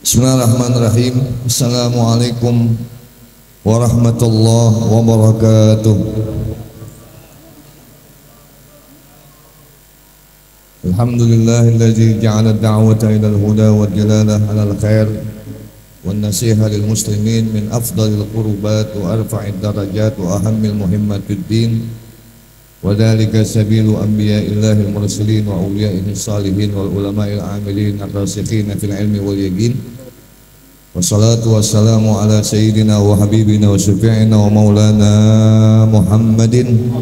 Bismillahirrahmanirrahim. Assalamualaikum warahmatullahi wabarakatuh. Alhamdulillahilladzi ja'ala ad-da'wata ila al-huda wa ad-dilalah 'ala al-khair wan nasiha lil muslimin min afdalil qurbat wa arfa'id darajat wa ahammil muhimmatid din wa dzalika sabilu anbiya'illahil mursalin wa awliya'ihi salihin wal ulama'il 'amilin ar-rasikhin fil ilmi wal yaqin. Wassalatu wassalamu ala sayyidina wa habibina wa syafi'ina wa maulana Muhammadin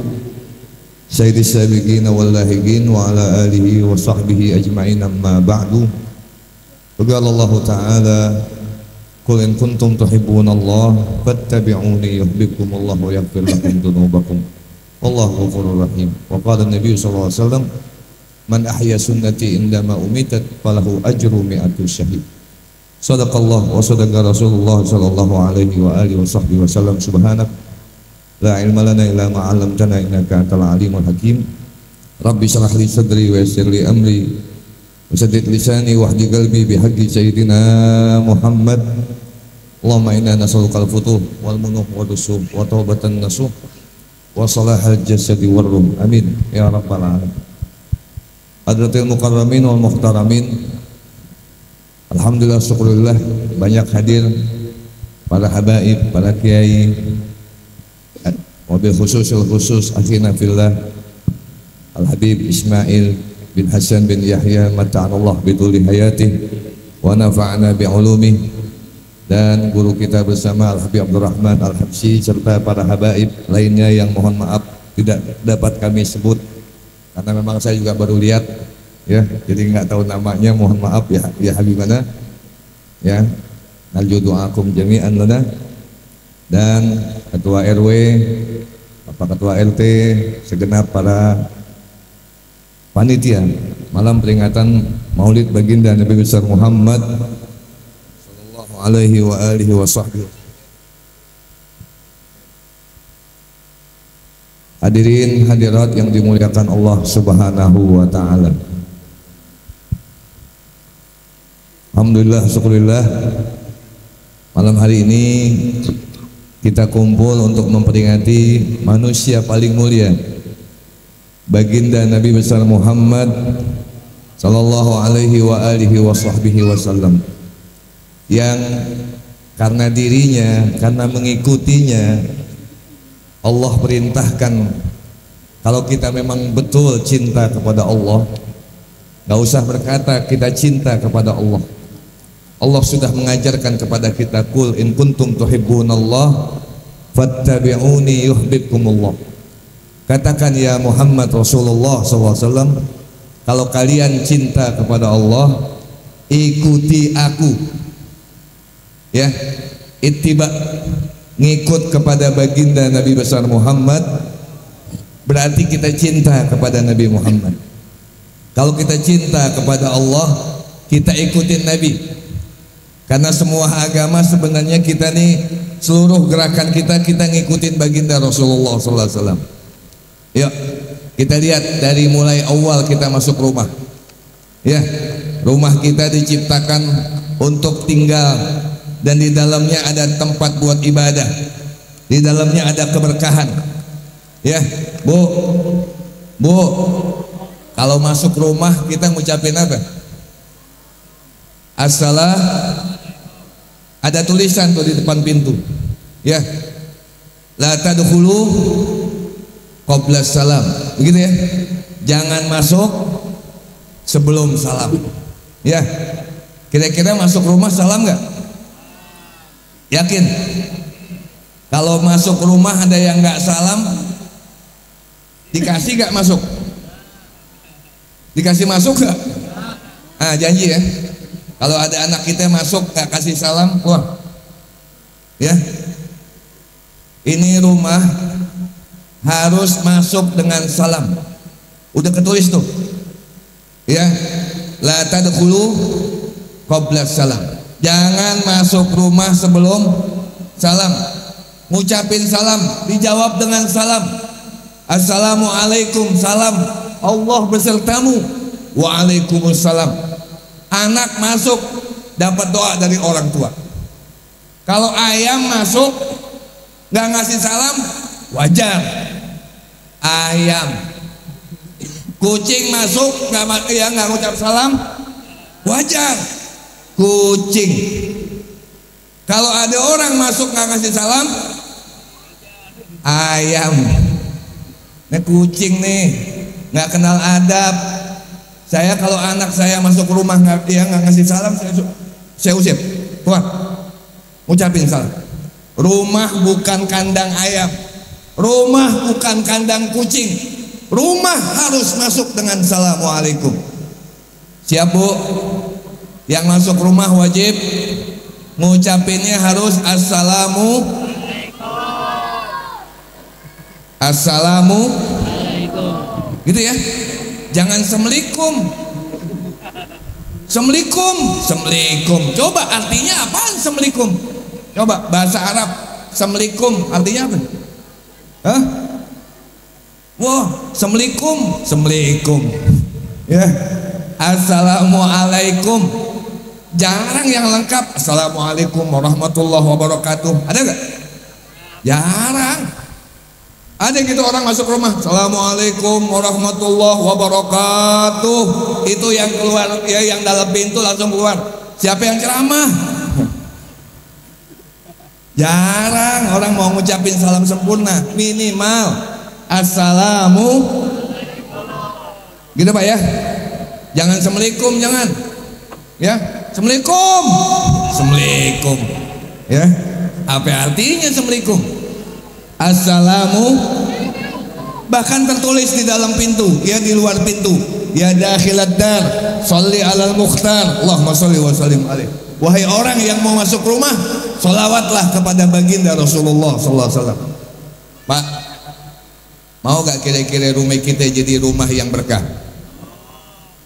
sayyidis sabiqina wal lahiqin wa ala alihi wa sahbihi ajma'in, amma ba'du. Qala Allah ta'ala, qul in kuntum tuhibbunallaha fattabi'uni yuhibbukumullah wa yaghfir lakum dzunubakum wallahu ghafurur rahim. Wa qala an-nabiy sallallahu alaihi wasallam, man ahya sunnati indama umitat falahu ajru mi'atu syahid. Sadaqallah wa sadaqa Rasulullah sallallahu alaihi wa alihi wa sahbihi wasallam. Subhanak la ilma lana illa ma 'allamtana innaka antal alimul hakim. Rabbi shrah li sadri wa yassir li amri wa saddid lisani wahdi qalbi bihaqqi sayyidina Muhammad. Allahumma inna nas'aluka al-futuh wal munuh wa dusuh wa taubatan nasuh wa salahal jasadi war ruh. Amin ya rabbal alamin. Hadratil mukarramin wal muhtaramin, alhamdulillah, syukurillah, banyak hadir para habaib, para kiai, wabil khusus akhina fillah Al-Habib Ismail bin Hasan bin Yahya mata'anallah bituli hayatih wa nafa'ana bi'ulumih, dan guru kita bersama Al-Habib Abdurrahman Al-Habsyi, serta para habaib lainnya yang mohon maaf tidak dapat kami sebut karena memang saya juga baru lihat ya, jadi nggak tahu namanya, mohon maaf ya habibana ya. Narju doakum jami'an lana, dan ketua RW, Bapak Ketua RT, segenap para panitia malam peringatan Maulid Baginda Nabi besar Muhammad sallallahu alaihi wa alihi wasahbihi. Hadirin hadirat yang dimuliakan Allah Subhanahu wa taala. Alhamdulillah, syukurillah, malam hari ini kita kumpul untuk memperingati manusia paling mulia, Baginda Nabi besar Muhammad sallallahu alaihi wa alihi wa sahbihi wasallam, yang karena dirinya, karena mengikutinya Allah perintahkan kalau kita memang betul cinta kepada Allah, gak usah berkata kita cinta kepada Allah. Allah sudah mengajarkan kepada kita, kul in kuntum tuhibbunallah fattabi'uni yuhibbukumullah. Katakan ya Muhammad Rasulullah SAW, kalau kalian cinta kepada Allah, ikuti aku ya, ittiba, ngikut kepada baginda Nabi besar Muhammad, berarti kita cinta kepada Nabi Muhammad. Kalau kita cinta kepada Allah, kita ikutin Nabi. Karena semua agama sebenarnya kita nih, seluruh gerakan kita ngikutin baginda Rasulullah SAW. Yuk kita lihat dari mulai awal kita masuk rumah ya, rumah kita diciptakan untuk tinggal, dan di dalamnya ada tempat buat ibadah, di dalamnya ada keberkahan ya. Bu, kalau masuk rumah kita ngucapin apa? Ada tulisan tuh di depan pintu ya, la tadkhulu qabla salam, begitu ya, jangan masuk sebelum salam ya. Kira-kira masuk rumah salam nggak? Yakin? Kalau masuk rumah ada yang nggak salam, dikasih nggak masuk? Dikasih masuk nggak? Ah, janji ya. Kalau ada anak kita masuk nggak kasih salam, wah ya, ini rumah harus masuk dengan salam. Udah ketulis tuh ya, la tadkhulu qabla salam, jangan masuk rumah sebelum salam. Ngucapin salam dijawab dengan salam. Assalamualaikum, salam Allah besertamu. Waalaikumsalam. Anak masuk dapat doa dari orang tua. Kalau ayam masuk nggak ngasih salam, wajar. Ayam. Kucing masuk nggak ngucap salam, wajar. Kucing. Kalau ada orang masuk nggak ngasih salam, ayam. Ini kucing nih, nggak kenal adab. Saya kalau anak saya masuk rumah nggak ngasih salam, saya usir. Keluar, ucapin salam. Rumah bukan kandang ayam, rumah bukan kandang kucing. Rumah harus masuk dengan assalamualaikum. Siap bu? Yang masuk rumah wajib ngucapinnya harus assalamualaikum, gitu ya. Jangan semelikum. Coba artinya apaan semelikum? Coba bahasa Arab semelikum artinya apa? Hah? Wah, semelikum. Ya. Assalamualaikum. Jarang yang lengkap. Assalamualaikum warahmatullahi wabarakatuh. Ada nggak? Jarang. Ada gitu orang masuk rumah, assalamualaikum warahmatullahi wabarakatuh. Itu yang keluar, ya yang dalam pintu langsung keluar. Siapa yang ceramah? Jarang orang mau ngucapin salam sempurna. Minimal assalamualaikum. Gitu Pak ya. Jangan assalamualaikum, jangan. Ya, assalamualaikum. Ya. Apa artinya assalamualaikum? Assalamu, bahkan tertulis di dalam pintu, ya di luar pintu, ya dakhilat dar, sholli alal mukhtar, Allahumma sholli wa sallim alaih. Wahai orang yang mau masuk rumah, sholawatlah kepada baginda Rasulullah sallallahu alaihi wasallam. Pak, mau gak kira-kira rumah kita jadi rumah yang berkah?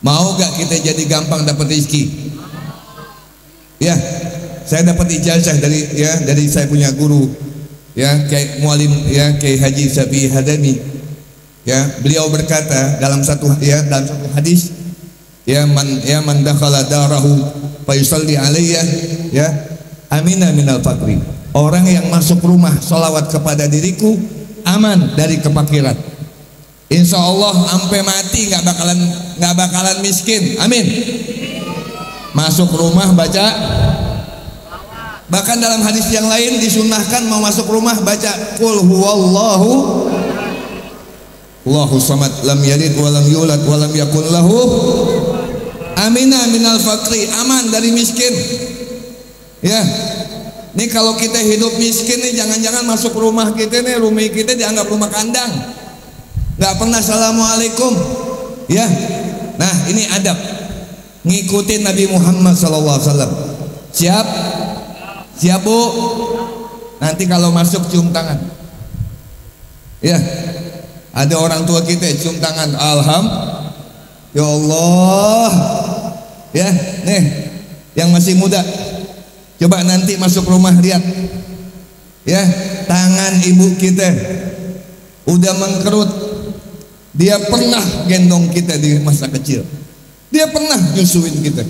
Mau gak kita jadi gampang dapat rezeki? Ya, saya dapat ijazah dari saya punya guru, ya kayak mualim, ya kayak Haji Sabi Hadami. Ya, beliau berkata dalam satu hadis, man dakhala darahu fa yusalli alayya, ya amina minal fakri. Orang yang masuk rumah sholawat kepada diriku aman dari kefakiran. Insya Allah sampai mati nggak bakalan miskin. Amin. Masuk rumah baca. Bahkan dalam hadis yang lain disunnahkan mau masuk rumah baca qul huwallahu Allahu samad lam yalid wa lam yulad wa lam yakul lahu amina minal fakri, aman dari miskin. Ya. Nih kalau kita hidup miskin nih, jangan-jangan masuk rumah kita dianggap rumah kandang. Nggak pernah assalamualaikum. Ya. Nah, ini adab. Ngikutin Nabi Muhammad SAW. Siap? Siap bu? Nanti kalau masuk cium tangan. Ya, ada orang tua kita cium tangan. Ya Allah. Ya, nih yang masih muda, coba nanti masuk rumah lihat. Ya, tangan ibu kita udah mengkerut. Dia pernah gendong kita di masa kecil. Dia pernah nyusuin kita.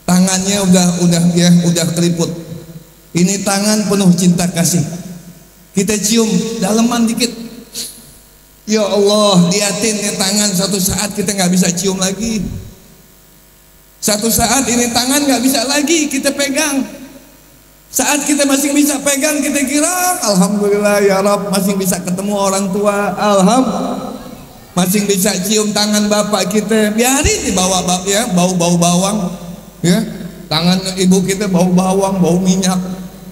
Tangannya udah keriput. Ini tangan penuh cinta kasih. Kita cium daleman dikit. Ya Allah, liatin nih tangan, satu saat kita nggak bisa cium lagi. Satu saat ini tangan nggak bisa lagi kita pegang. Saat kita masih bisa pegang, kita kira alhamdulillah ya Rabb, masih bisa ketemu orang tua. Alhamdulillah. Masih bisa cium tangan bapak kita. Biarin dibawa ya, bau bawang. Ya, tangan ibu kita bau bawang, bau minyak.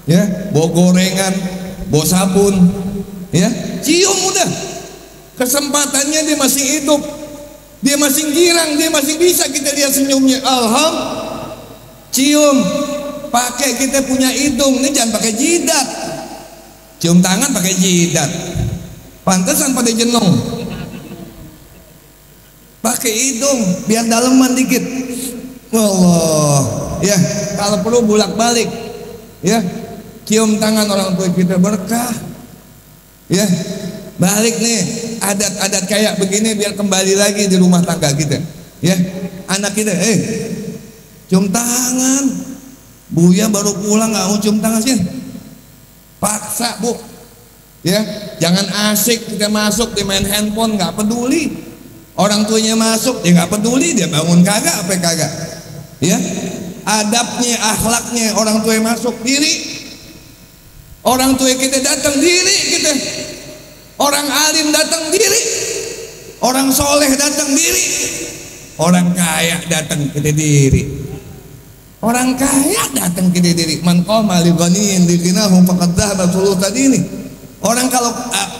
Ya, bau gorengan, bau sabun, ya, cium udah. Kesempatannya dia masih hidup, dia masih girang, dia masih bisa kita lihat senyumnya. Alhamdulillah. Cium, pakai kita punya hidung, ini jangan pakai jidat. Cium tangan pakai jidat, pantesan pada jenong. Pakai hidung, biar daleman dikit. Wallah, ya, kalau perlu bolak-balik, ya. Cium tangan orang tua kita berkah. Ya, balik nih adat-adat kayak begini biar kembali lagi di rumah tangga kita. Ya, anak kita, cium tangan. Buya baru pulang nggak mau cium tangan sih, paksa bu, ya jangan asik kita masuk di main handphone nggak peduli, orang tuanya masuk dia nggak peduli, dia bangun kagak apa kagak, ya adabnya akhlaknya orang tua masuk diri, orang tua kita datang diri kita, orang alim datang diri, orang soleh datang diri, orang kaya datang kita diri. Orang kaya datang ke diri, man qama li ghaniyin liqinahu faqad dhahaba thuluth tadi ini. Orang kalau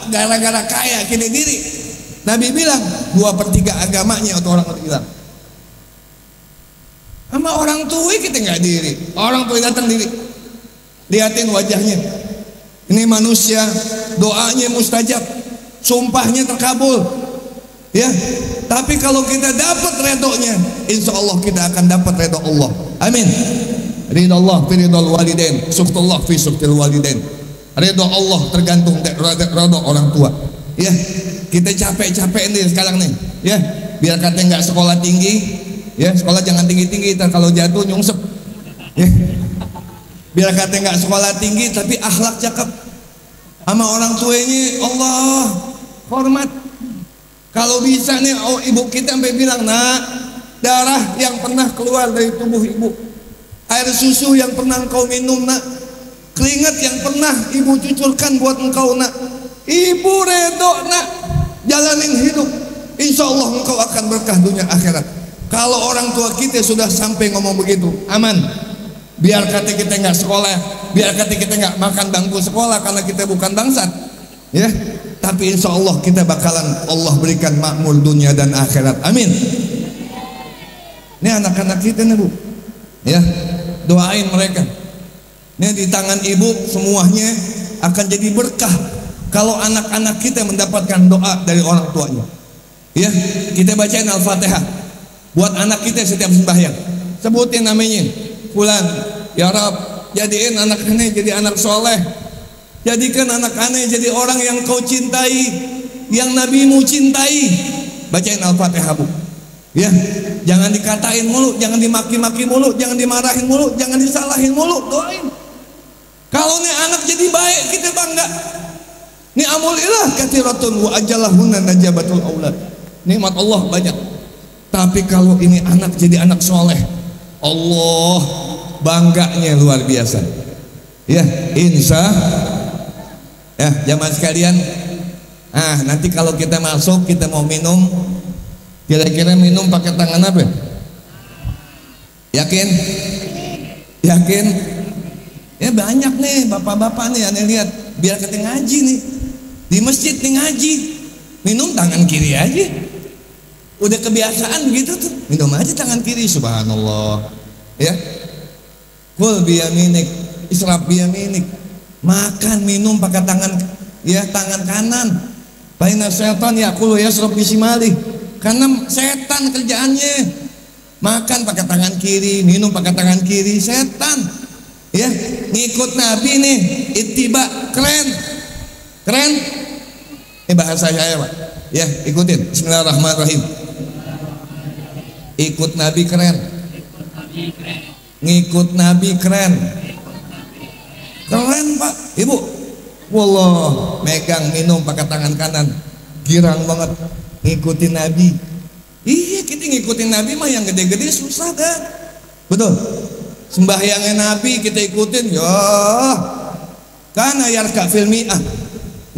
gara-gara kaya ke diri, Nabi bilang 2/3 agamanya atau orang hilang. Sama orang tua kita nggak diri, orang tua datang diri. Lihatin wajahnya. Ini manusia doanya mustajab, sumpahnya terkabul. Ya, tapi kalau kita dapat redonya, insya Allah kita akan dapat redho Allah. Amin. Ridho Allah fi ridhol walidain, suktullah fi suktil walidain. Ridho Allah tergantung redho orang tua. Ya, kita capek-capek nih sekarang nih. Ya, biar kata nggak sekolah tinggi, ya sekolah jangan tinggi-tinggi, kalau jatuh nyungsep. Ya. Biar kata nggak sekolah tinggi, tapi akhlak cakep. Sama orang tuanya Allah hormat. Kalau bisa nih, oh, ibu kita sampai bilang, nak, darah yang pernah keluar dari tubuh ibu, air susu yang pernah engkau minum, nak, keringat yang pernah ibu cucurkan buat engkau, nak, ibu redho, nak, jalanin hidup, insya Allah engkau akan berkah dunia akhirat. Kalau orang tua kita sudah sampai ngomong begitu, aman. Biar kata kita nggak sekolah, biar kata kita nggak makan bangku sekolah karena kita bukan bangsat, ya. Tapi insya Allah kita bakalan Allah berikan makmur dunia dan akhirat. Amin. Ini anak-anak kita nih bu, ya doain mereka. Ini di tangan ibu semuanya akan jadi berkah kalau anak-anak kita mendapatkan doa dari orang tuanya. Ya, kita bacain Al-Fatihah buat anak kita setiap sembahyang. Sebutin namanya, Fulan, ya Rab, jadiin anak ini jadi anak soleh. Jadikan anak aneh jadi orang yang kau cintai, yang nabimu cintai. Bacain Al-Fatihah bu, ya jangan dikatain mulu, jangan dimaki-maki mulu, jangan dimarahin mulu, jangan disalahin mulu, doain. Kalau nih anak jadi baik kita bangga. Nih amulillah kathiratun wa ajalahunna najabatul aulad. Nikmat Allah banyak. Tapi kalau ini anak jadi anak soleh, Allah bangganya luar biasa. Ya insya. Ya, jamaah sekalian, nanti kalau kita masuk, kita mau minum, kira-kira minum pakai tangan apa? Yakin? Yakin? Ya banyak nih bapak-bapak nih, aneh lihat, biar kita ngaji nih, di masjid nih ngaji, minum tangan kiri aja, udah kebiasaan begitu tuh, minum aja tangan kiri, subhanallah, ya, kul biyaminik, israf biyaminik. Makan minum pakai tangan, ya tangan kanan. Baina setan yakulu yasrab bisimali. Karena setan kerjaannya makan pakai tangan kiri, minum pakai tangan kiri, setan. Ya, ngikut Nabi nih, ittiba, keren. Keren. Ini bahasa saya, Pak. Ya, ikutin. Bismillahirrahmanirrahim. Ikut Nabi keren. Ngikut Nabi keren. Keren pak, ibu, wallah megang minum pakai tangan kanan, girang banget, ngikutin Nabi. Iya kita ngikutin Nabi mah yang gede-gede susah dah, betul. Sembahyangnya Nabi kita ikutin, ya karena yarka filmiah.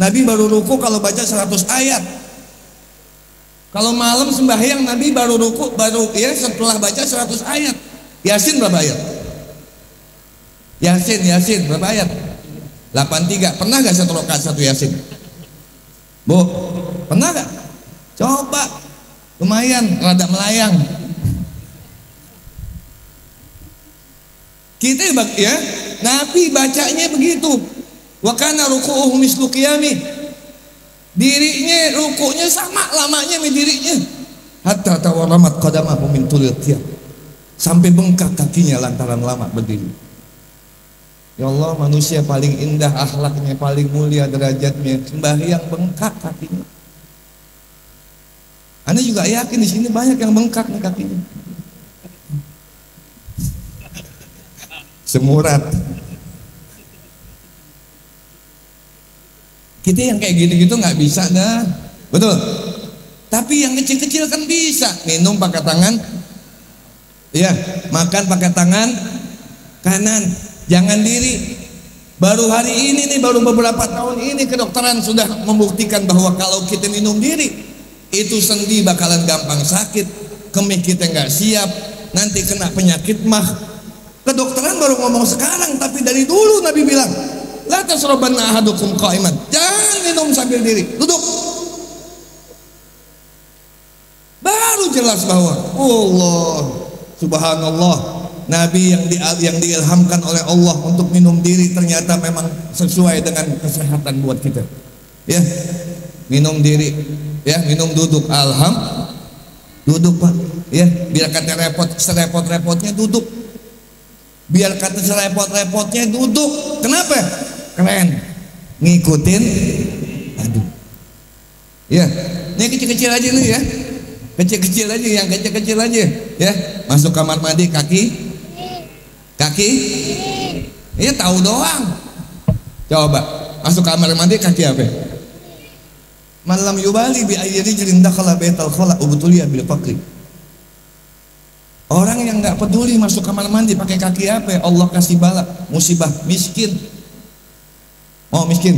Nabi baru ruku kalau baca 100 ayat. Kalau malam sembahyang Nabi baru ruku ya setelah baca 100 ayat. Yasin berapa ayat? Yasin berapa ayat? 83. Pernah gak satu rakaat satu Yasin? Bu, pernah gak? Coba, lumayan, rada melayang. Kita ya, Nabi bacanya begitu. Wa kana ruku'uhu mislu qiyami. Dirinya rukunya sama lamanya sama dirinya. Hatta tawarramat qadamahu min tulil qiyam. Sampai bengkak kakinya lantaran lama berdiri. Ya Allah, manusia paling indah akhlaknya, paling mulia derajatnya, sembahyang bengkak kakinya. Anda juga yakin di sini banyak yang bengkak nih kakinya. semurat. Kita yang kayak gitu-gitu nggak bisa dah, betul. Tapi yang kecil-kecil kan bisa. Minum pakai tangan, ya, makan pakai tangan kanan, jangan diri. Baru hari ini nih, baru beberapa tahun ini kedokteran sudah membuktikan bahwa kalau kita minum diri, itu sendi bakalan gampang sakit, kemih kita nggak siap, nanti kena penyakit mah. Kedokteran baru ngomong sekarang, tapi dari dulu Nabi bilang, la tasrabanna ahadukum qa'iman. Jangan minum sambil diri, duduk. Baru jelas bahwa Allah subhanallah, Nabi yang diilhamkan oleh Allah untuk minum diri ternyata memang sesuai dengan kesehatan buat kita. Ya, minum diri, ya, minum duduk. Duduk Pak, ya, biar kata serepot-repotnya duduk. Biar kata serepot-repotnya duduk. Kenapa? Keren, ngikutin. Aduh, ya, ini kecil-kecil aja nih ya, kecil-kecil aja, yang kecil-kecil aja, ya. Masuk kamar mandi kaki, ini tahu doang. Coba masuk kamar mandi kaki apa? Malam yubali bi ayri jirinda khala baital khala ubtuliya bil faqri. Orang yang nggak peduli masuk kamar mandi pakai kaki apa? Allah kasih bala musibah, miskin. Mau miskin?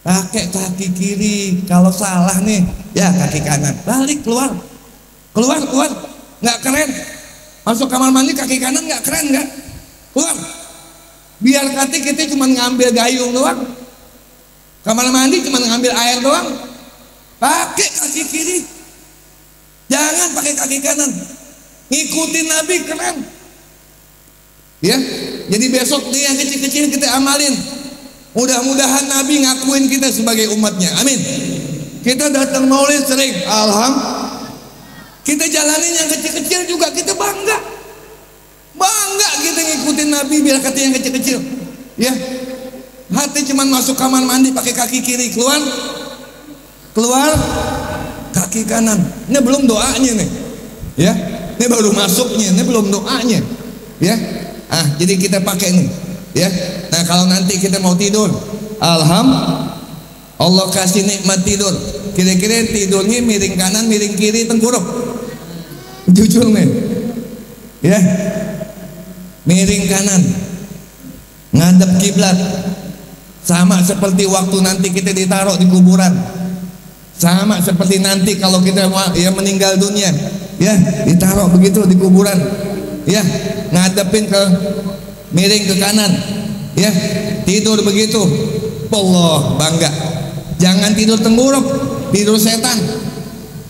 Pakai kaki kiri. Kalau salah nih, ya kaki kanan. Balik keluar, nggak keren. Masuk kamar mandi kaki kanan nggak keren, nggak keluar. Biar kata kita cuma ngambil gayung doang, kamar mandi cuma ngambil air doang. Pakai kaki kiri, jangan pakai kaki kanan. Ngikutin Nabi, keren. Ya, jadi besok nih yang kecil-kecil kita amalin. Mudah-mudahan Nabi ngakuin kita sebagai umatnya. Amin. Kita datang maulid sering, alhamdulillah. Kita jalanin yang kecil-kecil juga, kita bangga kita ngikutin Nabi biar kata yang kecil-kecil. Ya, hati cuman masuk kamar mandi pakai kaki kiri, keluar kaki kanan. Ini belum doanya nih, ya. Ini baru masuknya, ini belum doanya, ya. Jadi kita pakai nih, ya. Nah kalau nanti kita mau tidur, alhamdulillah, Allah kasih nikmat tidur. Kira-kira tidurnya miring kanan, miring kiri, tengkurap. Jujur nih, ya. Miring kanan, ngadep kiblat. Sama seperti waktu nanti kita ditaruh di kuburan. Sama seperti nanti kalau kita ya meninggal dunia, ya ditaruh begitu di kuburan, ya ngadepin ke miring ke kanan, ya tidur begitu. Allah bangga. Jangan tidur tengkurap, tidur setan.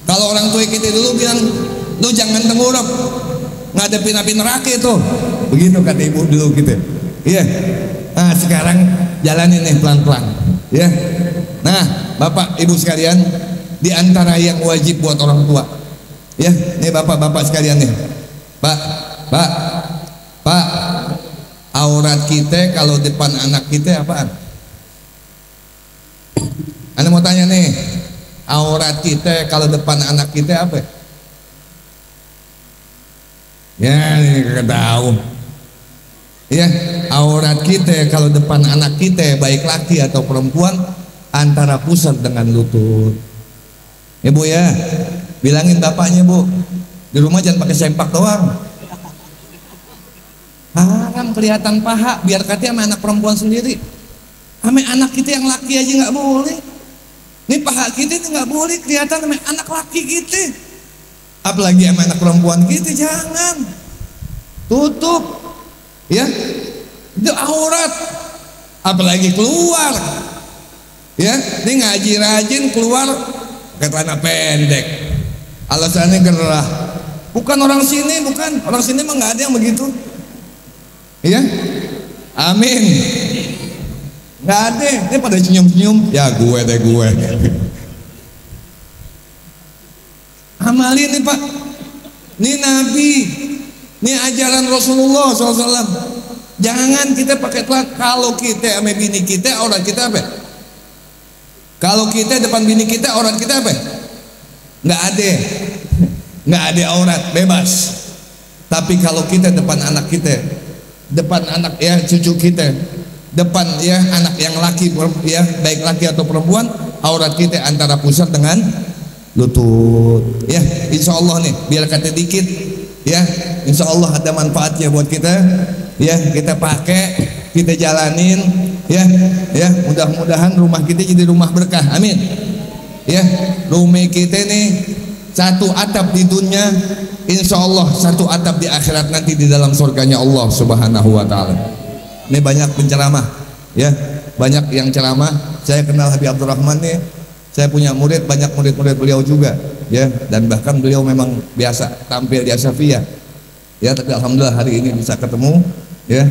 Kalau orang tua kita dulu bilang, lu jangan tengkurap, ngadepin api neraka itu. Begitu kata ibu dulu gitu. Iya. Nah sekarang jalanin nih pelan-pelan, ya. Nah bapak ibu sekalian, di antara yang wajib buat orang tua, ya, nih bapak-bapak sekalian nih, pak, aurat kita kalau depan anak kita apaan? Anda mau tanya nih, aurat kita kalau depan anak kita apa? Ya, ini kagak tahu. Ya, aurat kita kalau depan anak kita, baik laki atau perempuan, antara pusat dengan lutut. Ya bu ya, bilangin bapaknya bu, di rumah jangan pakai sempak doang. Haram kelihatan paha, biar katanya sama anak perempuan sendiri. Sama anak kita yang laki aja nggak boleh. Ini paha kita itu nggak boleh kelihatan sama anak laki kita. Apalagi sama anak perempuan kita, jangan. Tutup. Ya, itu aurat. Apalagi keluar. Ya, ini ngaji rajin keluar pakai celana pendek. Alasannya gerah. Bukan orang sini, bukan. Orang sini mah nggak ada yang begitu. Ya, amin. Nggak ada. Ini pada senyum-senyum. Ya gue deh gue. Amalin nih Pak. Ini Nabi. Ini ajaran Rasulullah SAW. Jangan kita pakai telat. Kalau kita sama bini kita, aurat kita apa? Kalau kita depan bini kita, aurat kita apa? Nggak ada aurat, bebas. Tapi kalau kita depan anak kita, depan anak ya cucu kita, depan ya anak yang laki ya baik laki atau perempuan, aurat kita antara pusar dengan lutut. Ya, insya Allah nih biar kata dikit ya, insya Allah ada manfaatnya buat kita. Ya, kita pakai, kita jalanin ya, ya mudah-mudahan rumah kita jadi rumah berkah. Amin. Ya, rumah kita nih satu atap di dunia, insya Allah satu atap di akhirat nanti di dalam surganya Allah Subhanahu wa Ta'ala. Ini banyak penceramah ya, banyak yang ceramah. Saya kenal Habib Abdurrahman nih, saya punya murid, banyak murid-murid beliau juga ya, dan bahkan beliau memang biasa tampil di Asyafiyah ya, tapi alhamdulillah hari ini bisa ketemu ya.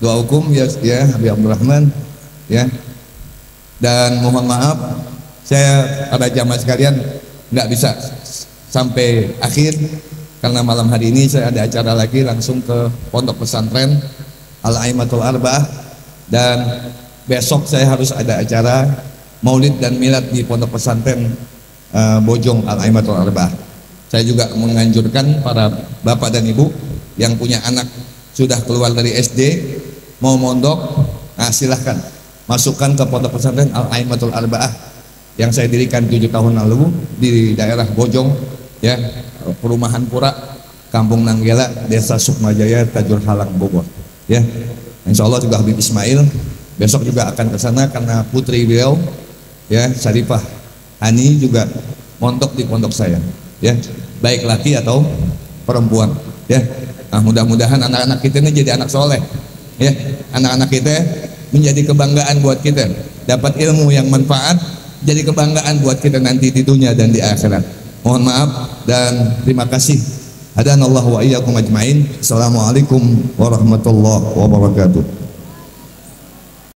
Doa hukum ya, ya Habib Abdurrahman ya. Dan mohon maaf saya pada jamaah sekalian nggak bisa sampai akhir karena malam hari ini saya ada acara lagi langsung ke pondok pesantren Al-Aimatul Arba'ah, dan besok saya harus ada acara maulid dan milad di pondok pesantren Bojong Al-Aimatul Arba'ah. Saya juga menganjurkan para bapak dan ibu yang punya anak sudah keluar dari SD mau mondok, nah silahkan masukkan ke pondok pesantren Al-Aimatul Arba'ah yang saya dirikan 7 tahun lalu di daerah Bojong ya, perumahan Pura, Kampung Nanggela, Desa Sukmajaya, Tajur Halang, Bogor ya. Insya Allah juga Habib Ismail besok juga akan ke sana karena putri beliau ya Syarifah Hani juga mondok di pondok saya ya, baik laki atau perempuan ya. Nah, mudah-mudahan anak-anak kita ini jadi anak soleh ya, anak-anak kita menjadi kebanggaan buat kita, dapat ilmu yang manfaat, jadi kebanggaan buat kita nanti di dunia dan di akhirat. Mohon maaf dan terima kasih. Hadanallahu wa iyyakum ajmain. Assalamualaikum warahmatullahi wabarakatuh.